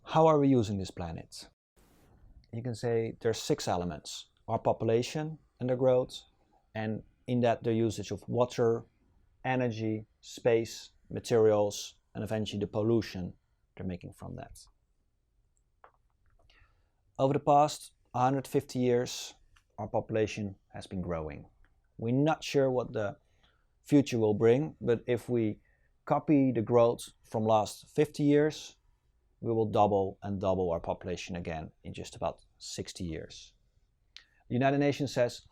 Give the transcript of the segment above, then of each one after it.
How are we using this planet? You can say there's 6 elements: our population and their growth, and in that the usage of water, energy, space, materials, and eventually the pollution they're making from that. Over the past 150 years, our population has been growing. We're not sure what the future will bring, but if we copy the growth from last 50 years, we will double and double our population again in just about 60 years. The United Nations says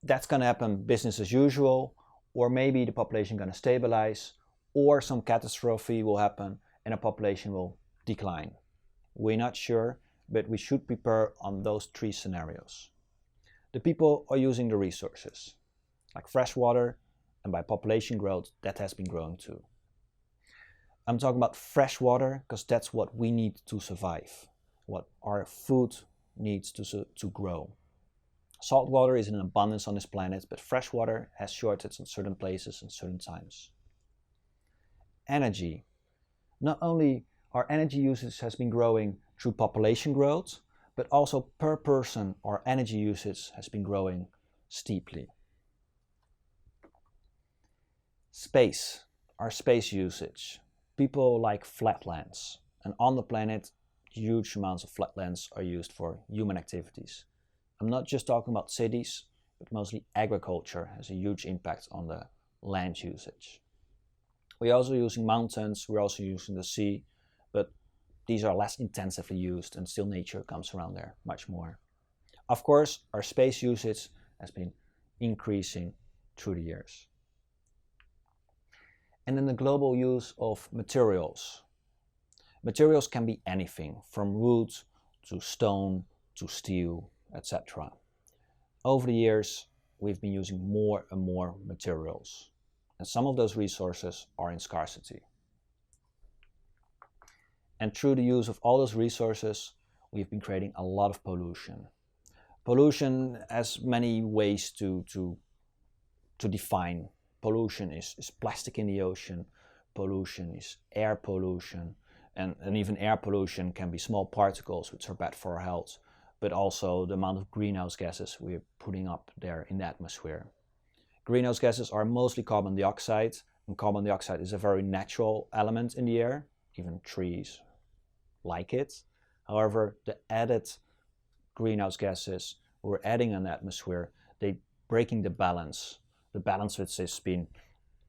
that's going to happen business as usual, or maybe the population is going to stabilize, or some catastrophe will happen and the population will decline. We're not sure, but we should prepare on those 3 scenarios. The people are using the resources, like fresh water, and by population growth, that has been growing too. I'm talking about fresh water because that's what we need to survive, what our food needs to grow. Salt water is in abundance on this planet, but fresh water has shortage in certain places and certain times. Energy. Not only our energy usage has been growing through population growth, but also per person our energy usage has been growing steeply. Space. Our space usage. People like flatlands, and on the planet, huge amounts of flatlands are used for human activities. I'm not just talking about cities, but mostly agriculture has a huge impact on the land usage. We're also using mountains, we're also using the sea, but these are less intensively used and still nature comes around there much more. Of course, our space usage has been increasing through the years. And then the global use of materials. Materials can be anything from wood to stone to steel, etc. Over the years, we've been using more and more materials, and some of those resources are in scarcity. And through the use of all those resources, we've been creating a lot of pollution. Pollution has many ways to define. Pollution is plastic in the ocean, pollution is air pollution, and even air pollution can be small particles which are bad for our health, but also the amount of greenhouse gases we're putting up there in the atmosphere. Greenhouse gases are mostly carbon dioxide, and carbon dioxide is a very natural element in the air, even trees like it. However, the added greenhouse gases we're adding in the atmosphere, they're breaking the balance which has been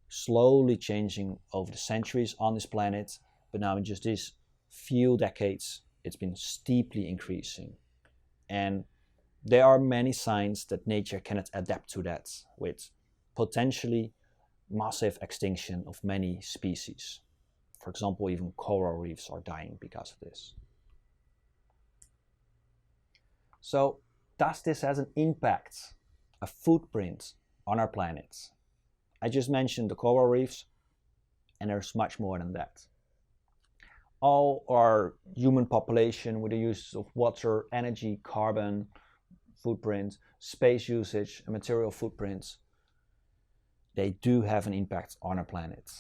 slowly changing over the centuries on this planet, but now in just these few decades, it's been steeply increasing. And there are many signs that nature cannot adapt to that, with potentially massive extinction of many species. For example, even coral reefs are dying because of this. So, does this have an impact, a footprint on our planet? I just mentioned the coral reefs, and there's much more than that. All our human population with the use of water, energy, carbon footprint, space usage, and material footprints, they do have an impact on our planet.